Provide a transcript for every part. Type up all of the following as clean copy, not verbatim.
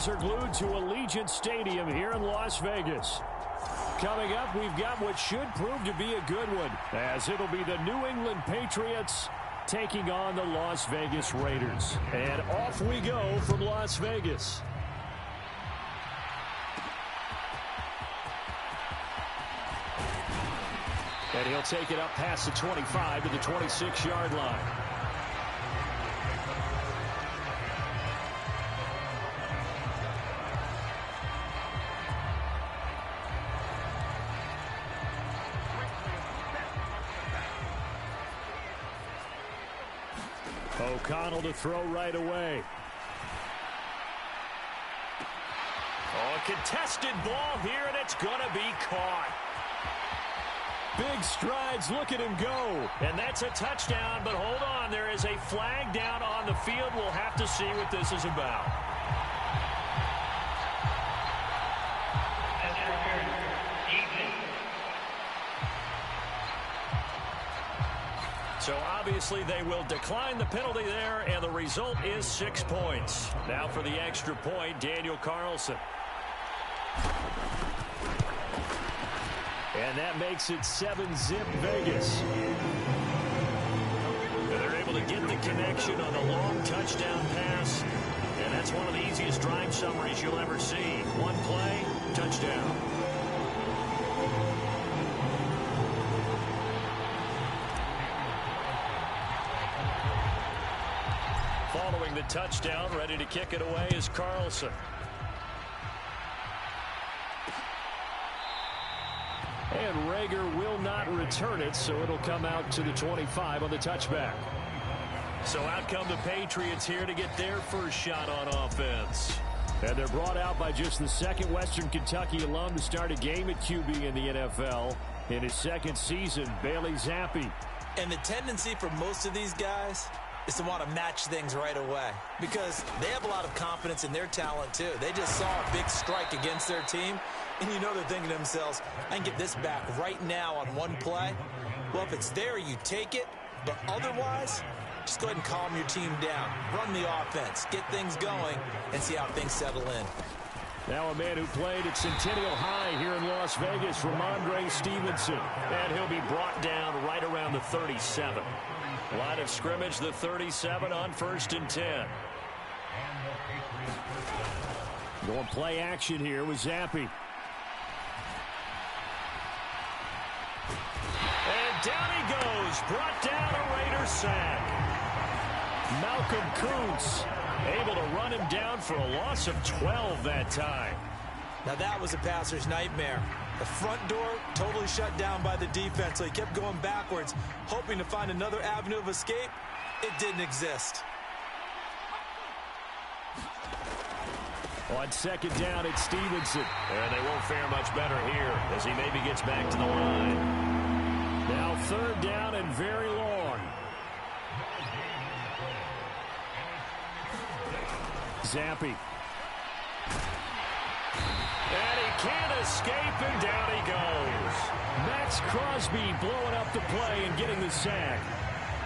eyes are glued to Allegiant Stadium here in Las Vegas. Coming up, we've got what should prove to be a good one, as it'll be the New England Patriots taking on the Las Vegas Raiders. And off we go from Las Vegas. And he'll take it up past the 25 to the 26-yard line. O'Connell to throw right away. Oh, a contested ball here, and it's going to be caught. Big strides, look at him go. And that's a touchdown, but hold on. There is a flag down on the field. We'll have to see what this is about. So obviously they will decline the penalty there, and the result is 6 points. Now for the extra point, Daniel Carlson. And that makes it 7-zip Vegas. They're able to get the connection on the long touchdown pass. And that's one of the easiest drive summaries you'll ever see. One play, touchdown. Following the touchdown, ready to kick it away is Carlson. And Rager will not return it, so it'll come out to the 25 on the touchback. So out come the Patriots here to get their first shot on offense. And they're brought out by just the second Western Kentucky alum to start a game at QB in the NFL. In his second season, Bailey Zappi. And the tendency for most of these guys is to want to match things right away because they have a lot of confidence in their talent too. They just saw a big strike against their team, and you know they're thinking to themselves, I can get this back right now on one play. Well, if it's there, you take it, but otherwise, just go ahead and calm your team down. Run the offense, get things going, and see how things settle in. Now a man who played at Centennial High here in Las Vegas, Ramondre Stevenson. And he'll be brought down right around the 37. Line of scrimmage, the 37 on 1st and 10. Going play action here with Zappi. And down he goes. Brought down a Raider sack. Malcolm Kuntz able to run him down for a loss of 12 that time. Now that was a passer's nightmare. The front door totally shut down by the defense, so he kept going backwards, hoping to find another avenue of escape. It didn't exist. On second down, it's Stevenson. And they won't fare much better here as he maybe gets back to the line. Now 3rd down and very long. Zappi. And he can't escape, and down he goes. Max Crosby blowing up the play and getting the sack.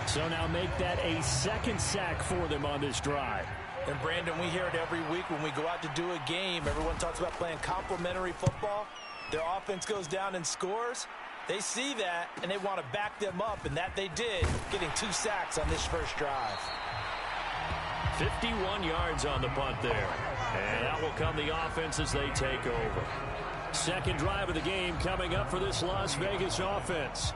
So now make that a second sack for them on this drive. And Brandon, we hear it every week when we go out to do a game. Everyone talks about playing complementary football. Their offense goes down and scores. They see that, and they want to back them up, and that they did, getting 2 sacks on this first drive. 51 yards on the punt there. And out will come the offense as they take over. Second drive of the game coming up for this Las Vegas offense.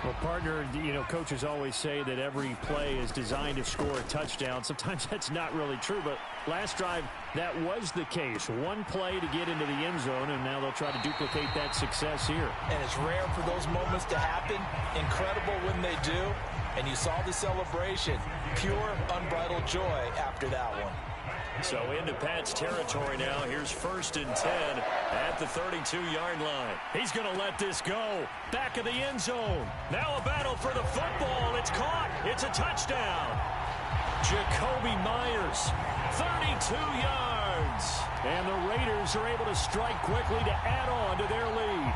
Well, partner, you know, coaches always say that every play is designed to score a touchdown. Sometimes that's not really true, but last drive, that was the case. One play to get into the end zone, and now they'll try to duplicate that success here. And it's rare for those moments to happen. Incredible when they do. And you saw the celebration. Pure, unbridled joy after that one. So into Pat's territory now. Here's 1st and 10 at the 32-yard line. He's going to let this go. Back of the end zone. Now a battle for the football. It's caught. It's a touchdown. Jacoby Myers, 32 yards. And the Raiders are able to strike quickly to add on to their lead.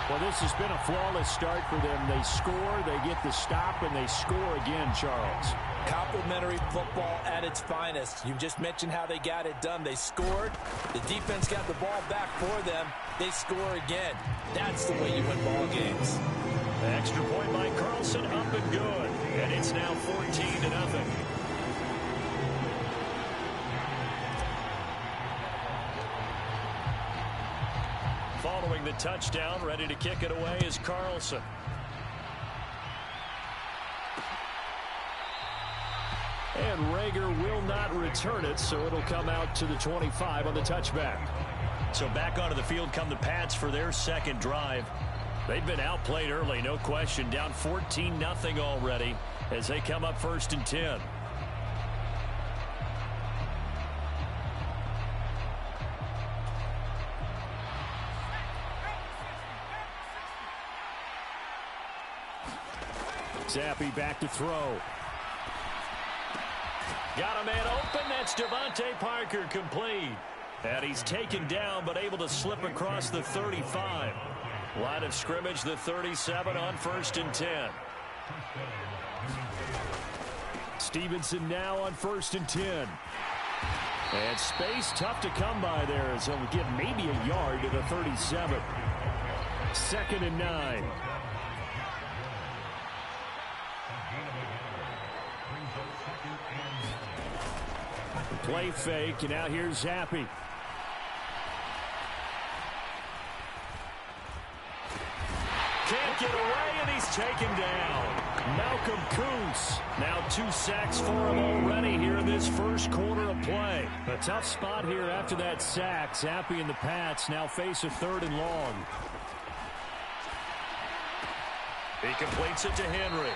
Well, this has been a flawless start for them. They score, they get the stop, and they score again, Charles. Complimentary football at its finest. You just mentioned how they got it done. They scored. The defense got the ball back for them. They score again. That's the way you win ball games. The extra point by Carlson, up and good. And it's now 14-0. Following the touchdown, ready to kick it away is Carlson. And Rager will not return it, so it'll come out to the 25 on the touchback. So back onto the field come the Pats for their second drive. They've been outplayed early, no question. Down 14-0 already as they come up 1st and 10. Zappi back to throw. Got a man open. That's Devontae Parker, complete. And he's taken down but able to slip across the 35. Line of scrimmage, the 37 on 1st and 10. Stevenson now on 1st and 10. And space tough to come by there as he'll get maybe a yard to the 37. 2nd and 9. Play fake, and now here's Zappi. Can't get away, and he's taken down. Malcolm Kuntz. Now 2 sacks for him already here in this first quarter of play. A tough spot here after that sack. Zappi and the Pats now face a 3rd and long. He completes it to Henry.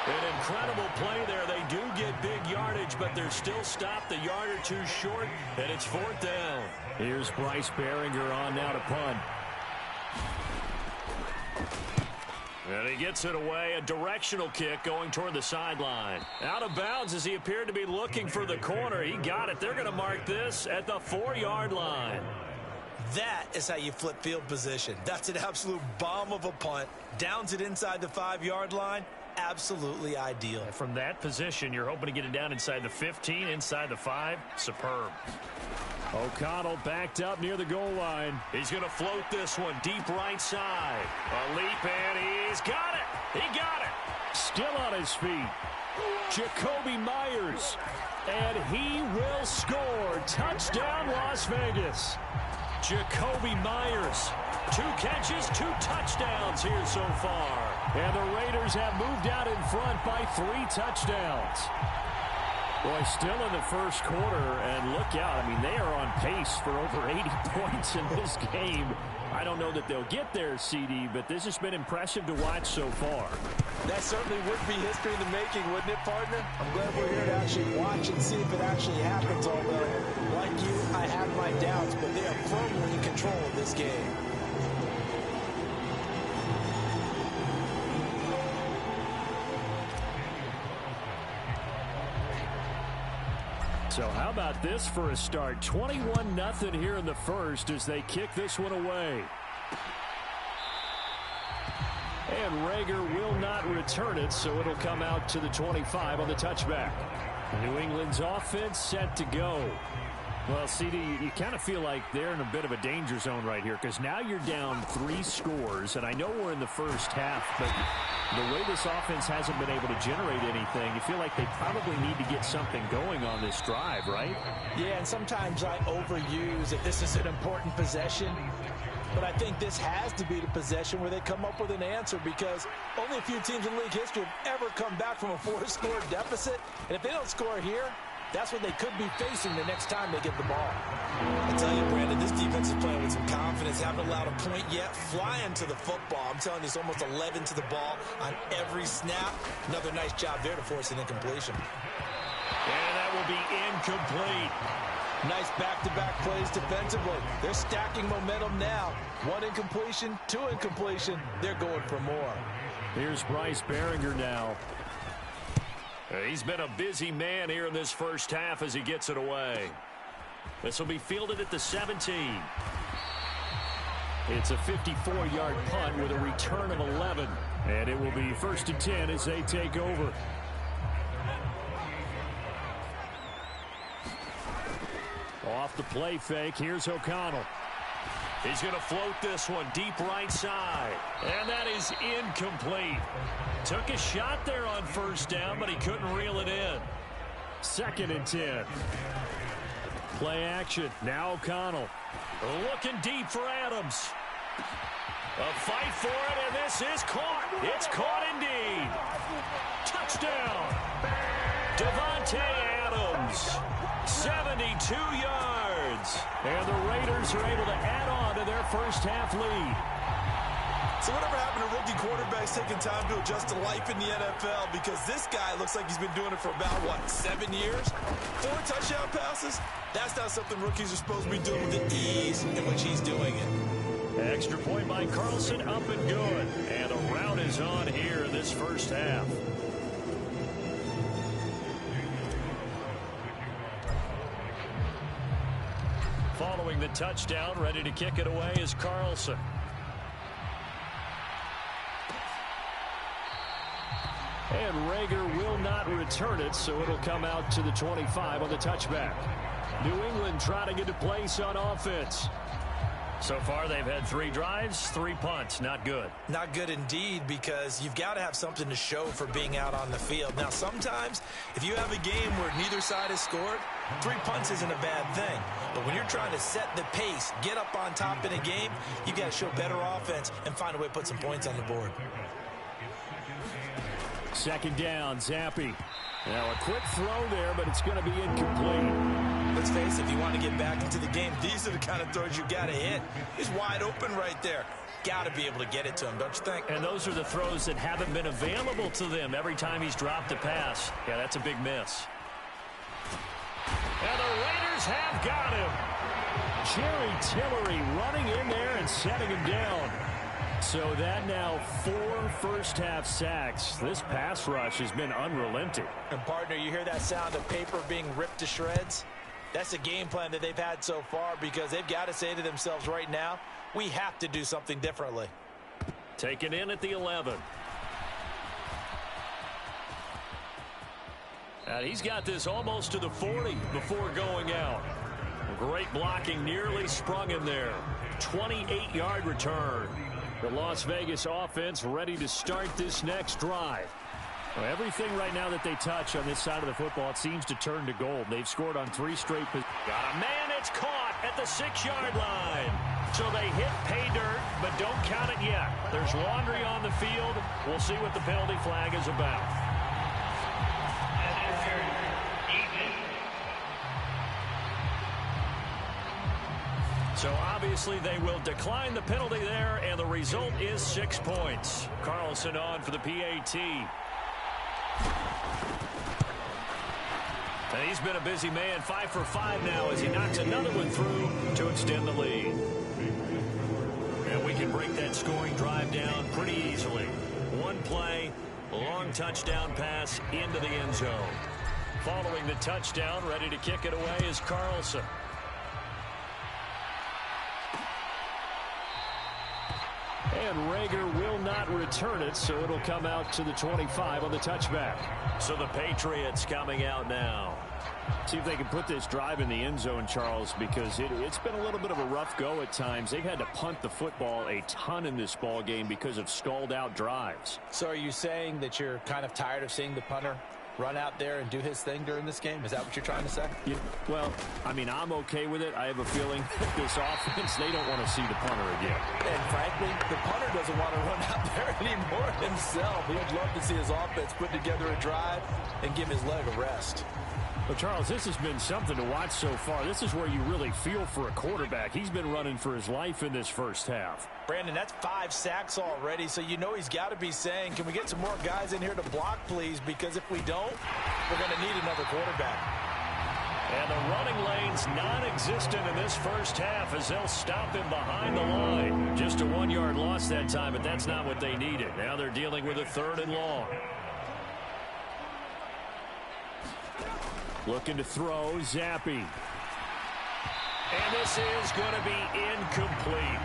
An incredible play there. They do get big yardage, but they're still stopped a yard or 2 short, and it's 4th down. Here's Bryce Behringer on now to punt. And he gets it away. A directional kick going toward the sideline. Out of bounds as he appeared to be looking for the corner. He got it. They're going to mark this at the 4-yard line. That is how you flip field position. That's an absolute bomb of a punt. Downs it inside the 5-yard line. Absolutely ideal. From that position, you're hoping to get it down inside the 15, inside the 5. Superb. O'Connell backed up near the goal line. He's going to float this one deep right side. A leap, and he's got it. He got it. Still on his feet. Jacoby Myers. And he will score. Touchdown, Las Vegas. Jacoby Myers. 2 catches, 2 touchdowns here so far. And the Raiders have moved out in front by 3 touchdowns. Boy, still in the first quarter, and look out. I mean, they are on pace for over 80 points in this game. I don't know that they'll get there, CD, but this has been impressive to watch so far. That certainly would be history in the making, wouldn't it, partner? I'm glad we're here to actually watch and see if it actually happens, although, like you, I have my doubts, but they are firmly in control of this game. So how about this for a start? 21-0 here in the first as they kick this one away. And Rager will not return it, so it'll come out to the 25 on the touchback. New England's offense set to go. Well, CD, you kind of feel like they're in a bit of a danger zone right here because now you're down 3 scores, and I know we're in the first half, but the way this offense hasn't been able to generate anything, you feel like they probably need to get something going on this drive, right? Yeah, and sometimes I overuse that this is an important possession, but I think this has to be the possession where they come up with an answer because only a few teams in league history have ever come back from a 4-score deficit, and if they don't score here, that's what they could be facing the next time they get the ball. I tell you, Brandon, this defense is playing with some confidence. Haven't allowed a point yet. Flying to the football. I'm telling you, it's almost 11 to the ball on every snap. Another nice job there to force an incompletion. And that will be incomplete. Nice back-to-back plays defensively. They're stacking momentum now. 1 incompletion, 2 incompletion. They're going for more. Here's Bryce Behringer now. He's been a busy man here in this first half as he gets it away. This will be fielded at the 17. It's a 54-yard punt with a return of 11. And it will be 1st and 10 as they take over. Off the play fake, here's O'Connell. He's going to float this one deep right side. And that is incomplete. Took a shot there on 1st down, but he couldn't reel it in. 2nd and 10. Play action. Now O'Connell. Looking deep for Adams. A fight for it, and this is caught. It's caught indeed. Touchdown. Devontae Adams. 72 yards. And the Raiders are able to add on to their first half lead. So whatever happened to rookie quarterbacks taking time to adjust to life in the NFL? Because this guy looks like he's been doing it for about, 7 years? 4 touchdown passes? That's not something rookies are supposed to be doing with the ease in which he's doing it. Extra point by Carlson, up and good. And a rout is on here in this first half. Following the touchdown, ready to kick it away is Carlson. And Rager will not return it, so it'll come out to the 25 on the touchback. New England trying to get a place on offense. So far, they've had 3 drives, 3 punts. Not good. Not good indeed, because you've got to have something to show for being out on the field. Now, sometimes, if you have a game where neither side has scored, 3 punts isn't a bad thing. But when you're trying to set the pace, get up on top in a game, you've got to show better offense and find a way to put some points on the board. 2nd down, Zappi. Now, a quick throw there, but it's going to be incomplete. Let's face it, if you want to get back into the game, these are the kind of throws you got to hit. He's wide open right there. Got to be able to get it to him, don't you think? And those are the throws that haven't been available to them every time he's dropped a pass. Yeah, that's a big miss. And the Raiders have got him. Jerry Tillery running in there and setting him down. So that now 4 first-half sacks. This pass rush has been unrelenting. And, partner, you hear that sound of paper being ripped to shreds? That's the game plan that they've had so far, because they've got to say to themselves right now, we have to do something differently. Taken in at the 11. And he's got this almost to the 40 before going out. Great blocking, nearly sprung him there. 28-yard return. The Las Vegas offense ready to start this next drive. Well, everything right now that they touch on this side of the football, it seems to turn to gold. They've scored on 3 straight. Got a man, it's caught at the 6-yard line. So they hit pay dirt, but don't count it yet. There's laundry on the field. We'll see what the penalty flag is about. So obviously they will decline the penalty there, and the result is 6 points. Carlson on for the PAT. And he's been a busy man, 5 for 5 now as he knocks another one through to extend the lead. And we can break that scoring drive down pretty easily. One play, long touchdown pass into the end zone. Following the touchdown, ready to kick it away is Carlson. And Rager will not return it, so it'll come out to the 25 on the touchback. So the Patriots coming out now. See if they can put this drive in the end zone, Charles, because it's been a little bit of a rough go at times. They've had to punt the football a ton in this ball game because of stalled-out drives. So are you saying that you're kind of tired of seeing the punter run out there and do his thing during this game? Is that what you're trying to say? Yeah, well, I mean, I'm okay with it. I have a feeling that this offense, they don't want to see the punter again. And frankly, the punter doesn't want to run out there anymore himself. He would love to see his offense put together a drive and give his leg a rest. But, Charles, this has been something to watch so far. This is where you really feel for a quarterback. He's been running for his life in this first half. Brandon, that's 5 sacks already, so you know he's got to be saying, can we get some more guys in here to block, please? Because if we don't, we're going to need another quarterback. And the running lane's non-existent in this first half as they'll stop him behind the line. Just a 1-yard loss that time, but that's not what they needed. Now they're dealing with a 3rd and long. Looking to throw, Zappi. And this is going to be incomplete.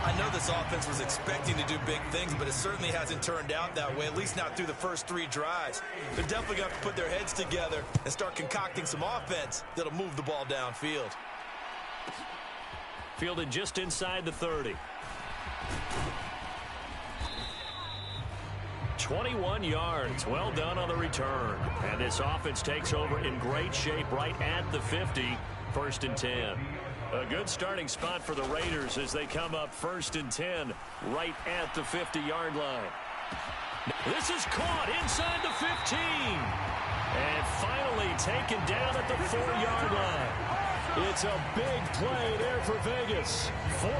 I know this offense was expecting to do big things, but it certainly hasn't turned out that way, at least not through the first 3 drives. They're definitely going to have to put their heads together and start concocting some offense that'll move the ball downfield. Fielded just inside the 30. 21 yards. Well done on the return. And this offense takes over in great shape right at the 50. 1st and 10. A good starting spot for the Raiders as they come up 1st and 10 right at the 50-yard line. This is caught inside the 15. And finally taken down at the 4-yard line. It's a big play there for Vegas.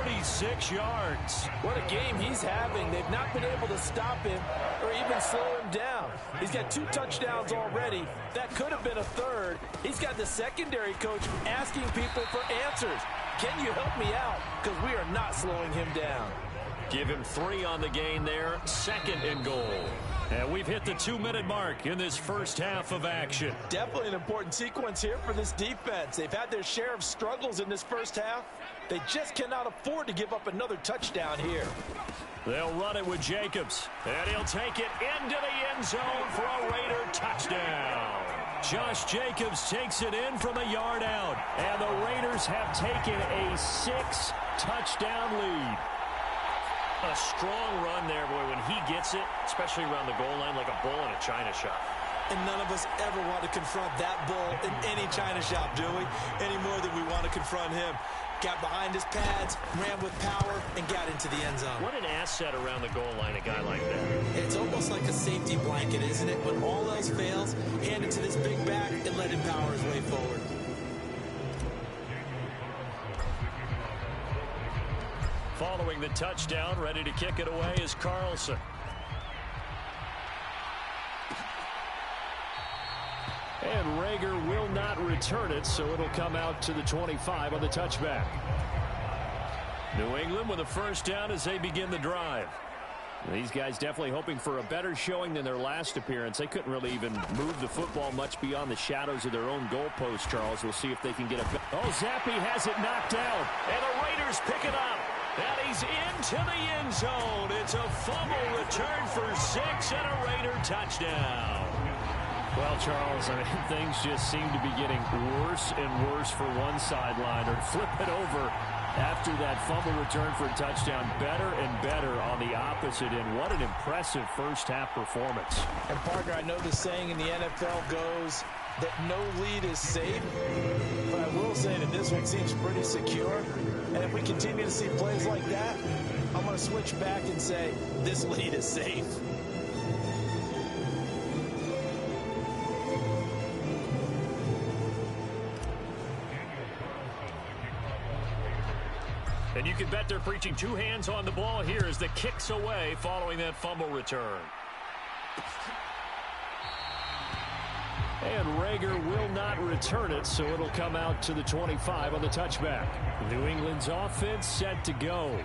46 yards. What a game he's having. They've not been able to stop him or even slow him down. He's got 2 touchdowns already. That could have been a 3rd. He's got the secondary coach asking people for answers. Can you help me out? Because we are not slowing him down. Give him 3 on the gain there. 2nd and goal. And we've hit the 2-minute mark in this first half of action. Definitely an important sequence here for this defense. They've had their share of struggles in this first half. They just cannot afford to give up another touchdown here. They'll run it with Jacobs. And he'll take it into the end zone for a Raider touchdown. Josh Jacobs takes it in from a yard out. And the Raiders have taken a 6-touchdown lead. A strong run there, boy, when he gets it, especially around the goal line, like a bull in a china shop. And none of us ever want to confront that bull in any china shop, do we? Any more than we want to confront him. Got behind his pads, ran with power, and got into the end zone. What an asset around the goal line, a guy like that. It's almost like a safety blanket, isn't it? When all else fails, hand it to this big back and let him power his way forward. Following the touchdown, ready to kick it away is Carlson. And Rager will not return it, so it'll come out to the 25 on the touchback. New England with a 1st down as they begin the drive. These guys definitely hoping for a better showing than their last appearance. They couldn't really even move the football much beyond the shadows of their own goalpost, Charles. We'll see if they can get a... Oh, Zappi has it knocked out, and the Raiders pick it up. And he's into the end zone. It's a fumble return for 6 and a Raider touchdown. Well, Charles, I mean, things just seem to be getting worse and worse for one sideline. Or flip it over after that fumble return for a touchdown. Better and better on the opposite end. What an impressive first-half performance. And, Parker, I know the saying in the NFL goes that no lead is safe. But I will say that this one seems pretty secure. And if we continue to see plays like that, I'm going to switch back and say this lead is safe. And you can bet they're preaching 2 hands on the ball here as the kick's away following that fumble return. And Rager will not return it, so it'll come out to the 25 on the touchback. New England's offense set to go.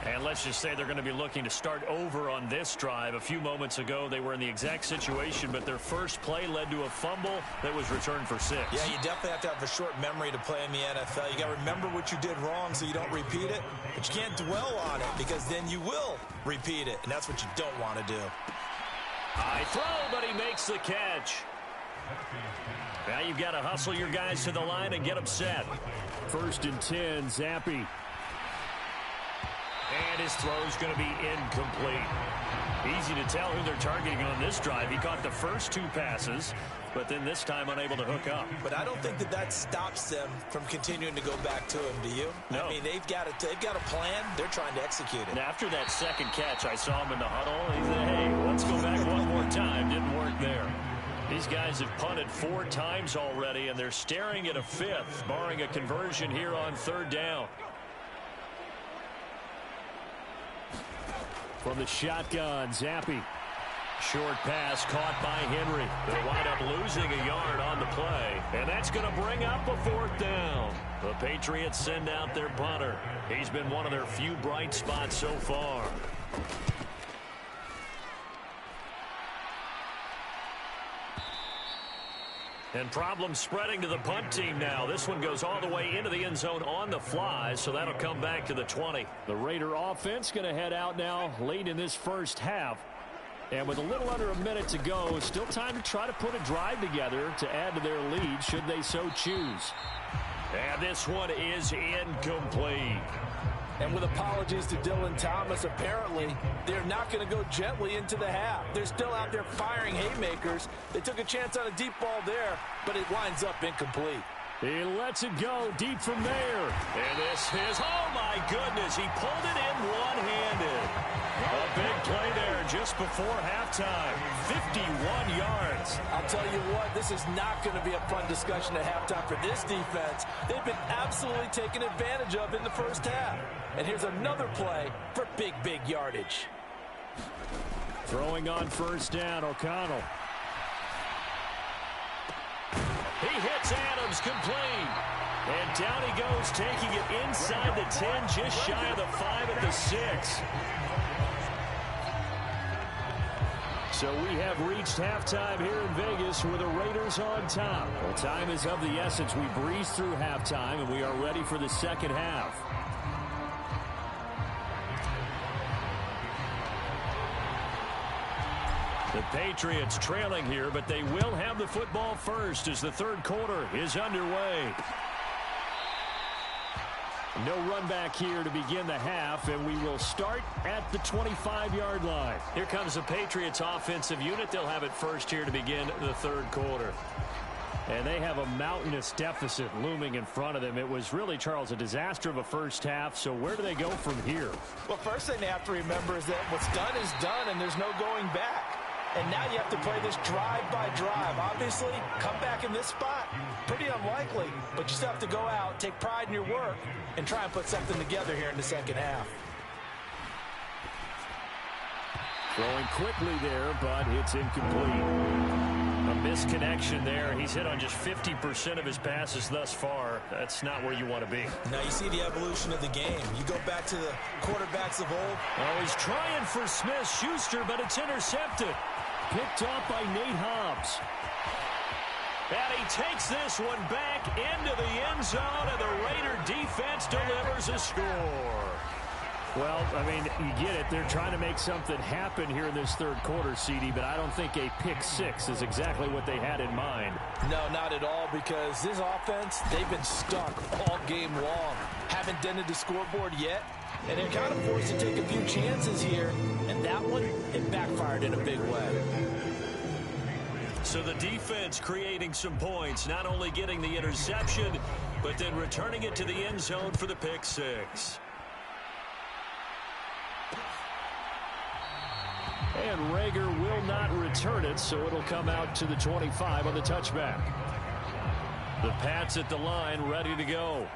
And let's just say they're going to be looking to start over on this drive. A few moments ago, they were in the exact situation, but their first play led to a fumble that was returned for 6. Yeah, you definitely have to have a short memory to play in the NFL. You got to remember what you did wrong so you don't repeat it, but you can't dwell on it because then you will repeat it, and that's what you don't want to do. High throw, but he makes the catch. Now you've got to hustle your guys to the line and get them set. 1st and 10, Zappi. And his throw's going to be incomplete. Easy to tell who they're targeting on this drive. He caught the first 2 passes, but then this time unable to hook up. But I don't think that stops them from continuing to go back to him, do you? No. I mean, they've got a plan. They're trying to execute it. And after that second catch, I saw him in the huddle. He said, hey, let's go back one more time. Didn't work there. These guys have punted 4 times already, and they're staring at a 5th, barring a conversion here on 3rd down. From the shotgun, Zappi. Short pass caught by Henry. They'll wind up losing a yard on the play, and that's going to bring up a 4th down. The Patriots send out their punter. He's been one of their few bright spots so far. And problems spreading to the punt team now. This one goes all the way into the end zone on the fly, so that'll come back to the 20. The Raider offense going to head out now late in this first half. And with a little under a minute to go, still time to try to put a drive together to add to their lead should they so choose. And this one is incomplete. And with apologies to Dylan Thomas, apparently they're not going to go gently into the half. They're still out there firing haymakers. They took a chance on a deep ball there, but it winds up incomplete. He lets it go deep from there. And this is, oh my goodness, he pulled it in one-handed. A big play there just before halftime. 51 yards. I'll tell you what, this is not going to be a fun discussion at halftime for this defense. They've been absolutely taken advantage of in the first half. And here's another play for big, big yardage. Throwing on first down, O'Connell. He hits Adams complete. And down he goes, taking it inside the 10, just shy of the 5 at the 6. So we have reached halftime here in Vegas with the Raiders on top. Well, time is of the essence. We breeze through halftime, and we are ready for the second half. The Patriots trailing here, but they will have the football first as the third quarter is underway. No run back here to begin the half, and we will start at the 25-yard line. Here comes the Patriots offensive unit. They'll have it first here to begin the third quarter. And they have a mountainous deficit looming in front of them. It was really, Charles, a disaster of a first half. So where do they go from here? Well, first thing they have to remember is that what's done is done, and there's no going back. And now you have to play this drive by drive. Obviously, come back in this spot, pretty unlikely. But you still have to go out, take pride in your work, and try and put something together here in the second half. Throwing quickly there, but it's incomplete. A misconnection there. He's hit on just 50% of his passes thus far. That's not where you want to be. Now you see the evolution of the game. You go back to the quarterbacks of old. Oh, he's trying for Smith-Schuster, but it's intercepted. Picked off by Nate Hobbs. And he takes this one back into the end zone, and the Raider defense delivers a score. Well, I mean, you get it. They're trying to make something happen here in this third quarter, CD, but I don't think a pick six is exactly what they had in mind. No, not at all, because this offense, they've been stuck all game long. Haven't dented the scoreboard yet, and they're kind of forced to take a few chances here, and that one, it backfired in a big way. So the defense creating some points, not only getting the interception, but then returning it to the end zone for the pick six. And Rager will not return it, so it'll come out to the 25 on the touchback. The Pats at the line, ready to go.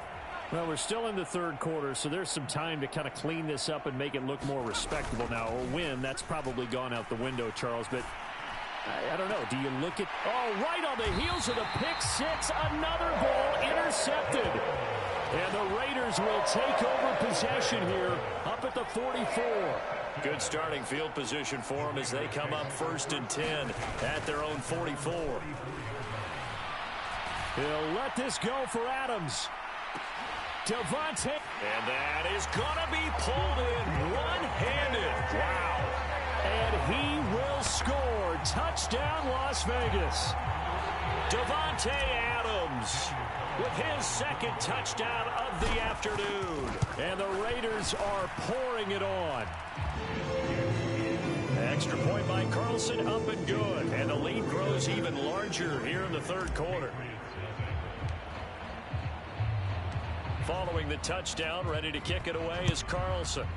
Well, we're still in the third quarter, so there's some time to kind of clean this up and make it look more respectable now. A win, that's probably gone out the window, Charles, but I don't know. Do you look at... Oh, right on the heels of the pick six, another ball intercepted. And the Raiders will take over possession here up at the 44. Good starting field position for them as they come up 1st and 10 at their own 44. He'll let this go for Adams. Devontae. And that is going to be pulled in one-handed. Wow. And he will score. Touchdown, Las Vegas. Davante Adams with his second touchdown of the afternoon. And the Raiders are pouring it on. Extra point by Carlson, up and good. And the lead grows even larger here in the third quarter. Following the touchdown, ready to kick it away is Carlson.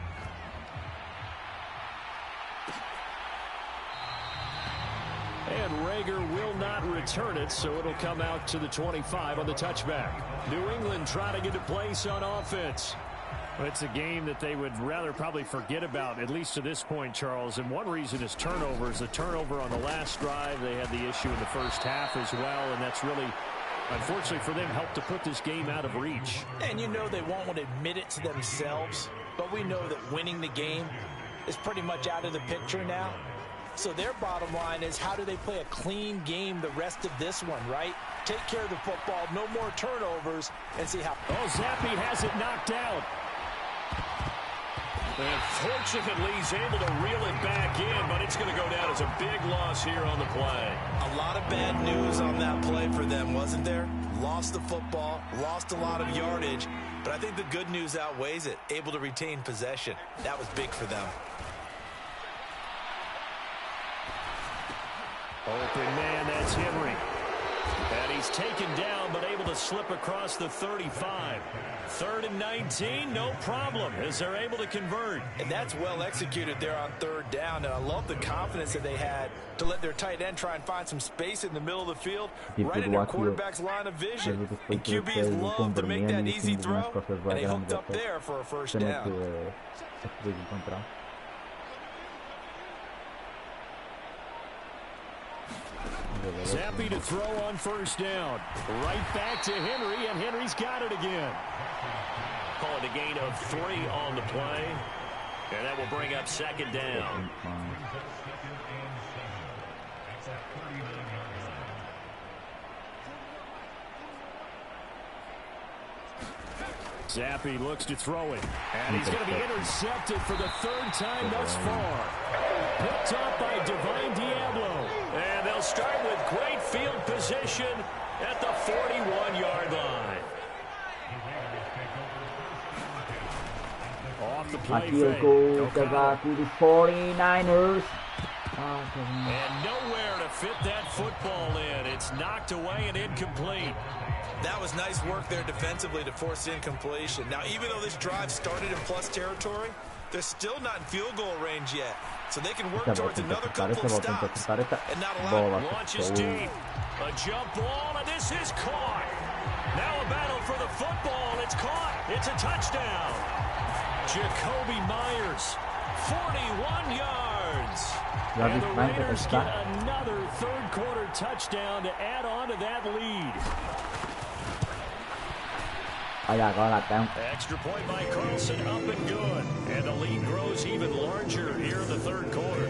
And Rager will not return it, so it'll come out to the 25 on the touchback. New England trying to get a place on offense. Well, it's a game that they would rather probably forget about, at least to this point, Charles. And one reason is turnovers. The turnover on the last drive, they had the issue in the first half as well, and that's really, unfortunately for them, helped to put this game out of reach. And you know they won't want to admit it to themselves, but we know that winning the game is pretty much out of the picture now. So their bottom line is, how do they play a clean game the rest of this one, right? Take care of the football, no more turnovers, and see how... Oh, Zappi has it knocked out. And fortunately, he's able to reel it back in, but it's going to go down as a big loss here on the play. A lot of bad news on that play for them, wasn't there? Lost the football, lost a lot of yardage, but I think the good news outweighs it. Able to retain possession. That was big for them. Open man, that's Henry. And he's taken down, but able to slip across the 35. 3rd and 19, no problem, as they're able to convert. And that's well executed there on 3rd down. And I love the confidence that they had to let their tight end try and find some space in the middle of the field, right in their quarterback's line of vision. And QBs love to make that easy throw, and they hooked up there for a 1st down. Zappi to throw on 1st down. Right back to Henry, and Henry's got it again. Call it a gain of 3 on the play, and that will bring up 2nd down. Zappi looks to throw it, and he's going to be intercepted for the 3rd time thus far. Picked up by Divine Diablo. And they'll start with great field position at the 41-yard line. Off the play Field fake. goal to the 49ers. And nowhere to fit that football in. It's knocked away and incomplete. That was nice work there defensively to force incompletion. Now, even though this drive started in plus territory, they're still not in field goal range yet. So they can work towards another couple of stops and not allow it. Launches deep. A jump ball, and this is caught. Now a battle for the football. It's caught. It's a touchdown. Jacoby Myers, 41 yards. And the Raiders get another 3rd quarter touchdown to add on to that lead. Extra point by Carlson, up and good. And the lead grows even larger here in the 3rd quarter.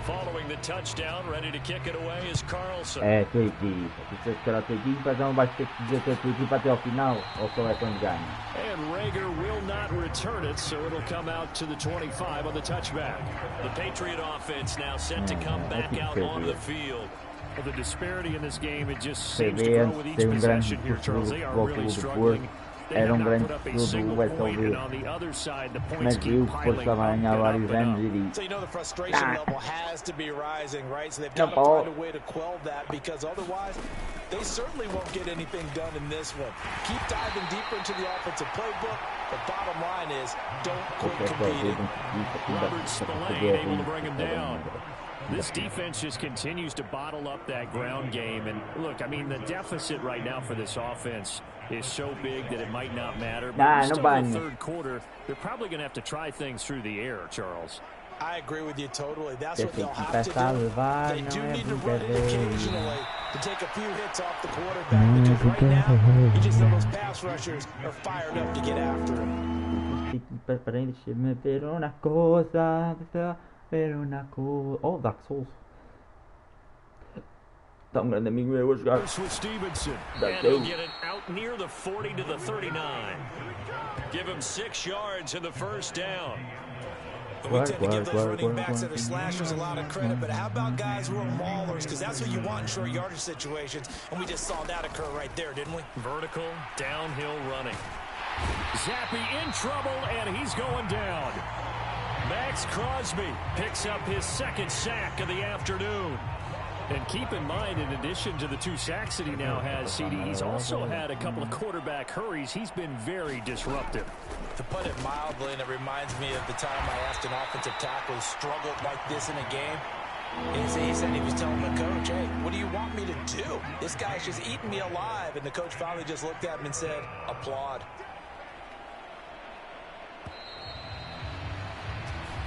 Following the touchdown, ready to kick it away is Carlson. É, tua equipe. Se você a tua equipe, mas não vai ter que dizer a tua equipe até o final, ou só vai quando ganha. And Rager will not return it, so it'll come out to the 25 on the touchback. The Patriot offense now set to come back out onto the field. Well, the disparity in this game, it just seems to grow with each possession here, Charles. They are really struggling. They have not put up a single point, and on the other side, the points keep piling up and up and up. So you know the frustration level has to be rising, right? So they've got to find a way to quell that, because otherwise they certainly won't get anything done in this one. Keep diving deeper into the offensive playbook. The bottom line is, don't quit competing. Robert Spillane able to bring him down. This defense just continues to bottle up that ground game. And look, I mean, the deficit right now for this offense is so big that it might not matter. But still in the 3rd quarter, they're probably going to have to try things through the air, Charles. I agree with you totally. That's what they'll have to do. They do need to run it occasionally to take a few hits off the quarterback, because right now, you just know those pass rushers are fired up to get after him. Oh, Dark Souls. Tão grande amigo meu a jogar. With Stevenson. And he'll get it out near the 40 to the 39. Give him 6 yards in the 1st down. We tend to give those running backs that are slashers a lot of credit, but how about guys who are maulers? Because that's what you want in short yardage situations, and we just saw that occur right there, didn't we? Vertical, downhill running. Zappi in trouble, and he's going down. Max Crosby picks up his 2nd sack of the afternoon. And keep in mind, in addition to the 2 sacks that he now has, CD, he's also had a couple of quarterback hurries. He's been very disruptive. To put it mildly, and it reminds me of the time I asked an offensive tackle who struggled like this in a game. He said he was telling the coach, hey, what do you want me to do? This guy's just eating me alive. And the coach finally just looked at him and said, applaud.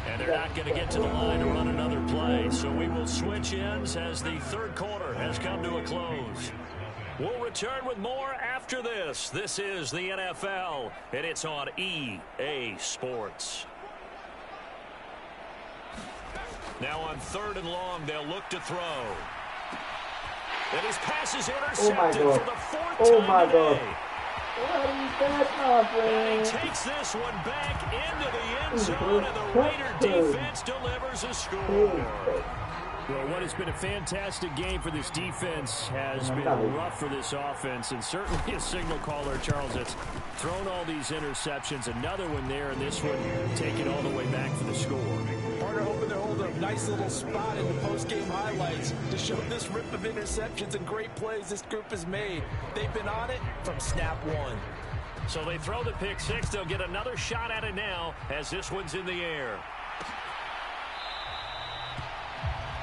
And they're not going to get to the line to run another play. So we will switch ends as the 3rd quarter has come to a close. We'll return with more after this. This is the NFL, and it's on EA Sports. Now on 3rd and long, they'll look to throw. And his pass is intercepted for the 4th time today. What is that, And he takes this one back into the end zone, and the Raider defense delivers a score. Well, what has been a fantastic game for this defense has been rough for this offense, and certainly a signal caller, Charles, that's thrown all these interceptions. Another one there, and this one taken all the way back for the score. Partner hoping to hold a nice little spot in the post-game highlights to show this rip of interceptions and great plays this group has made. They've been on it from snap one. So they throw the pick six. They'll get another shot at it now as this one's in the air.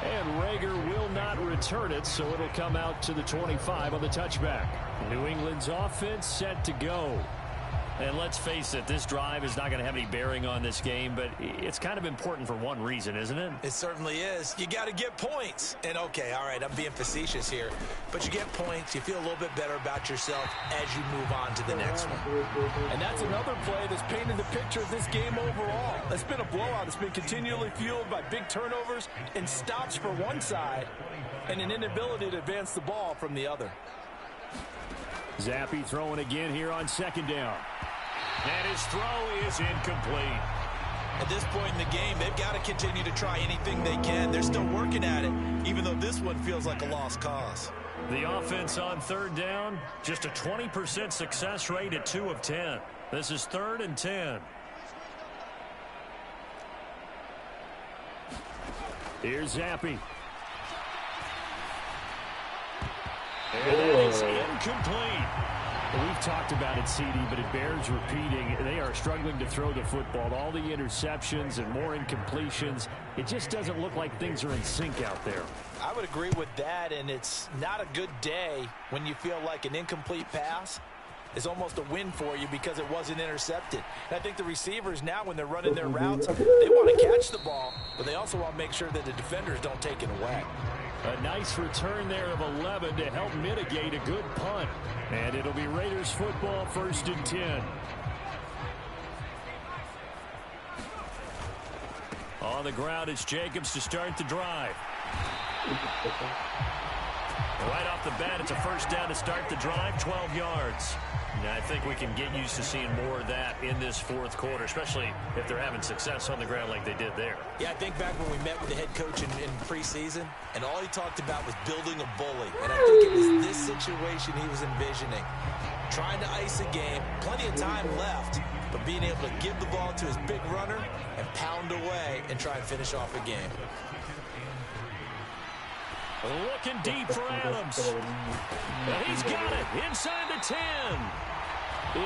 And Rager will not return it, so it'll come out to the 25 on the touchback. New England's offense set to go. And let's face it, this drive is not going to have any bearing on this game, but it's kind of important for one reason, isn't it? It certainly is. You got to get points. And, okay, all right, I'm being facetious here. But you get points, you feel a little bit better about yourself as you move on to the next one. And that's another play that's painted the picture of this game overall. It's been a blowout. It's been continually fueled by big turnovers and stops for one side and an inability to advance the ball from the other. Zappi throwing again here on 2nd down. And his throw is incomplete. At this point in the game, they've got to continue to try anything they can. They're still working at it, even though this one feels like a lost cause. The offense on 3rd down, just a 20% success rate at 2 of 10. This is 3rd and 10. Here's Zappi. And that is incomplete. We've talked about it, CD, but it bears repeating. They are struggling to throw the football. All the interceptions and more incompletions. It just doesn't look like things are in sync out there. I would agree with that, and it's not a good day when you feel like an incomplete pass is almost a win for you because it wasn't intercepted. And I think the receivers now, when they're running their routes, they want to catch the ball, but they also want to make sure that the defenders don't take it away. A nice return there of 11 to help mitigate a good punt. And it'll be Raiders football, 1st and 10. On the ground, it's GGez to start the drive. Right off the bat, it's a 1st down to start the drive, 12 yards. Now, I think we can get used to seeing more of that in this 4th quarter, especially if they're having success on the ground like they did there. Yeah, I think back when we met with the head coach in preseason, and all he talked about was building a bully. And I think it was this situation he was envisioning. Trying to ice a game, plenty of time left, but being able to give the ball to his big runner and pound away and try and finish off a game. Looking deep for Adams. And he's got it inside the 10.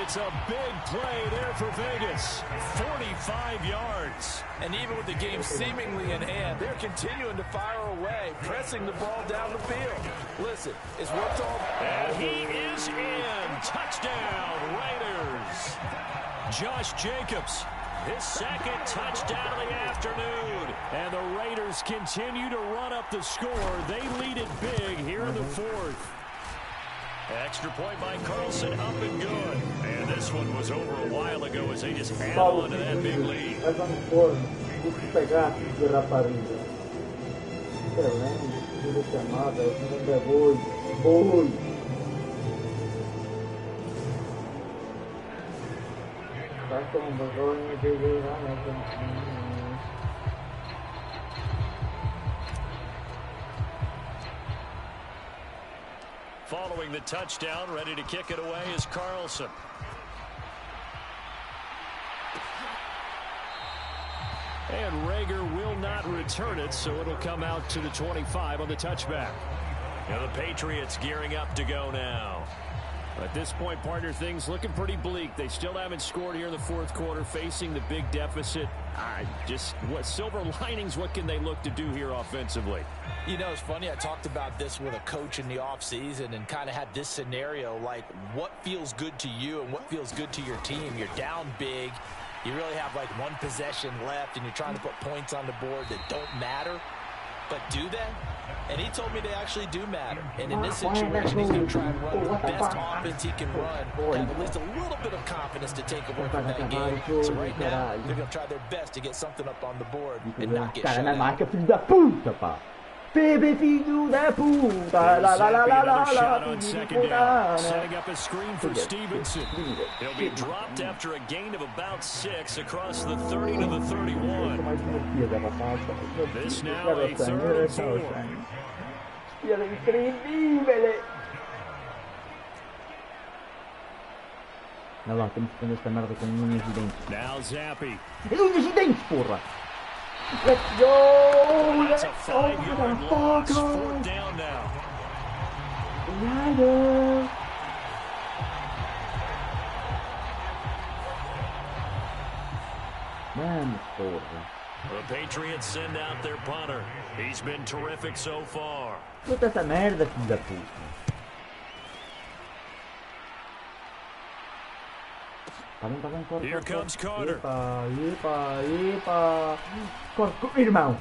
It's a big play there for Vegas. 45 yards. And even with the game seemingly in hand, they're continuing to fire away, pressing the ball down the field. Listen, it's worked all. And he is in. Touchdown, Raiders. Josh Jacobs, his 2nd touchdown of the afternoon. And the Raiders continue to run up the score. They lead it big here in the 4th. Extra point by Carlson, up and good. And this one was over a while ago as they just add on to that big lead. Following the touchdown, ready to kick it away is Carlson. And Rager will not return it, so it'll come out to the 25 on the touchback. Now the Patriots gearing up to go now. At this point, partner, things looking pretty bleak. They still haven't scored here in the 4th quarter, facing the big deficit. What silver linings, what can they look to do here offensively? You know, it's funny. I talked about this with a coach in the offseason and kind of had this scenario, like what feels good to you and what feels good to your team. You're down big. You really have like one possession left, and you're trying to put points on the board that don't matter. But do they? And he told me they actually do matter. And in this situation, he's going to try and run the best offense he can run, have at least a little bit of confidence to take away from that game. So right now, they're going to try their best to get something up on the board and not get shut out. Baby filho da puta, la la la la la la, setting up a screen for Stevenson. He'll be dropped after a gain of about 6 across the 30 to the 31. This now a 3rd and 4. Era incredibile. Olha lá, temos que prender esta merda com unhas de dentes. Now Zappy. É unhas de dentes, porra! Let's go! That's a 5-yard loss. 4th down now. Ryder! Mano, porra. The Patriots send out their punter. He's been terrific so far. Puta essa merda, filho da puta. Tá bem, corre. Here comes Carter. Epa. Corre, irmão.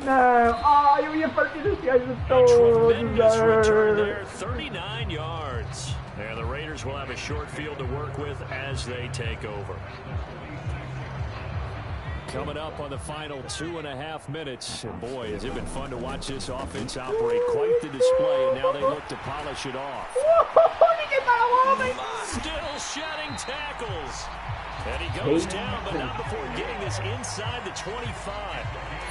Não, eu ia partir os gajos todos. Tremendous return there, 39 yards. And the Raiders will have a short field to work with as they take over. Coming up on the final 2.5 minutes. And boy, has it been fun to watch this offense operate. Quite the display, and now they look to polish it off. Still shedding tackles. And he goes down, but not before getting this inside the 25.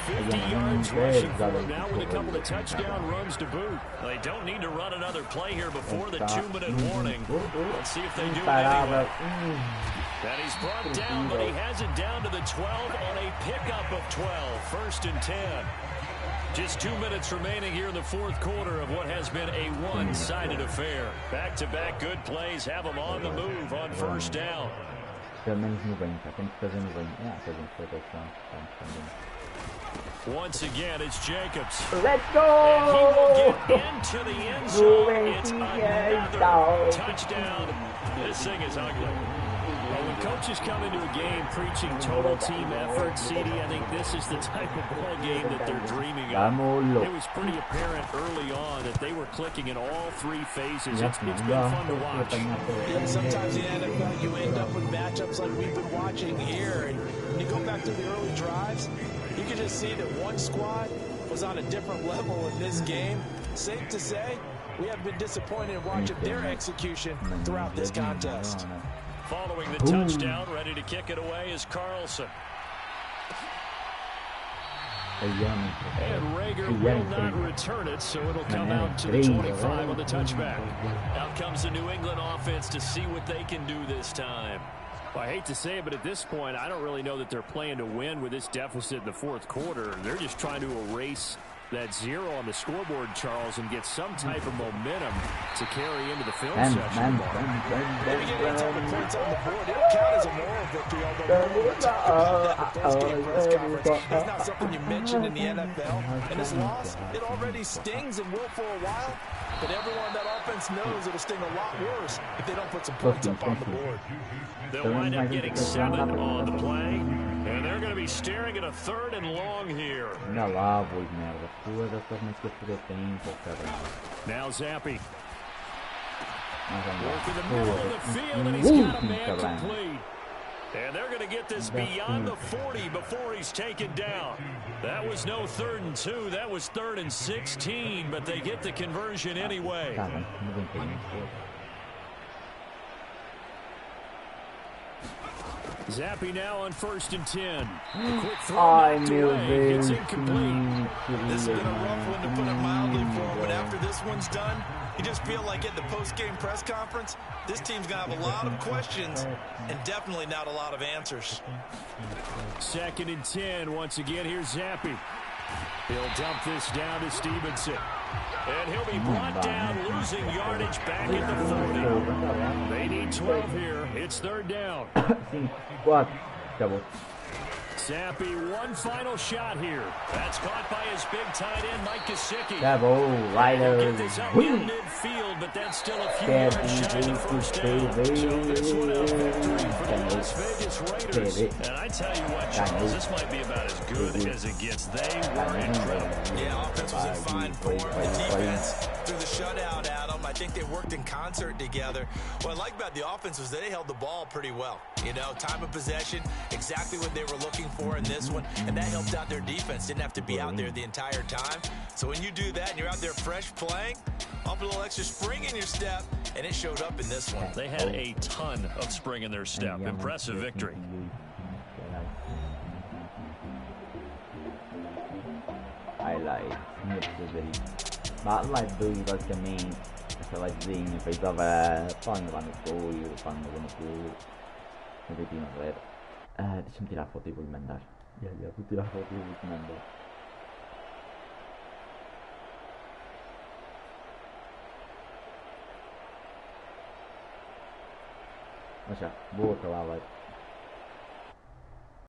50 yards rushing for him now with a couple of touchdown runs to boot. They don't need to run another play here before the 2-minute warning. Let's see if they do it anyway. And he's brought down, but he has it down to the 12 on a pickup of 12. 1st and 10. Just 2 minutes remaining here in the 4th quarter of what has been a one-sided affair. Back-to-back good plays have them on the move on 1st down. Once again, it's Jacobs. Let's go! And he will get into the end zone. It's another touchdown. This thing is ugly. Well, when coaches come into a game preaching total team effort, CD, I think this is the type of ball game that they're dreaming of. It was pretty apparent early on that they were clicking in all 3 phases. It's been fun to watch. Yeah, sometimes in the NFL, you end up with matchups like we've been watching here. And when you go back to the early drives, you can just see that one squad was on a different level in this game. Safe to say, we have been disappointed in watching their execution throughout this contest. Following the touchdown, ready to kick it away is Carlson. And Rager will not return it, so it'll come out to the 25 on the touchback. Out comes the New England offense to see what they can do this time. Well, I hate to say it, but at this point, I don't really know that they're playing to win with this deficit in the 4th quarter. They're just trying to erase that 0 on the scoreboard, Charles, and get some type of momentum to carry into the film session. Maybe getting a couple points on the board. It'll count as a moral victory, although we're talking about that in the post-game press conference. It's not something you mention in the NFL. And this loss, it already stings and will for a while. But everyone on that offense knows it'll sting a lot worse if they don't put some points up on the board. They'll wind up getting 7 on the play. And they're going to be staring at a 3rd and long here. Now Zappy. Working the middle of the field, and he's got a man complete. And they're going to get this beyond the 40 before he's taken down. That was no 3rd and 2. That was 3rd and 16, but they get the conversion anyway. Zappy now on 1st and 10. A quick throw away. It's incomplete. This has been a rough one, to put it mildly, for him. But after this one's done, you just feel like at the post-game press conference, this team's going to have a lot of questions and definitely not a lot of answers. 2nd and 10. Once again, here's Zappy. He'll dump this down to Stevenson. And he'll be brought down, losing yardage back at the 40. They need 12 here. It's 3rd down. Sappy, one final shot here. That's caught by his big tight end, Mike Gesicki. Bravo, Get this Riders. out near midfield, but that's still a few yards shy of the first down. So this one a victory for the Las Vegas Raiders. And I tell you what, Charles, this might be about as good as it gets. They were incredible. Yeah, offense was in fine form. The defense through the shutout, Adam. I think they worked in concert together. What I like about the offense was that they held the ball pretty well. You know, time of possession, exactly what they were looking for in this one, and that helped out their defense. Didn't have to be out there the entire time. So when you do that and you're out there fresh playing, up a little extra spring in your step, and it showed up in this one. They had a ton of spring in their step. Impressive victory. Highlight, bastante basicamente essa livezinha fez fanno vanno fuori, vedete una vera. Deixa-me tirar a foto e vou-lhe mandar. Vou tirar a foto e vou-te mandar. Mas já, vou acabar a live.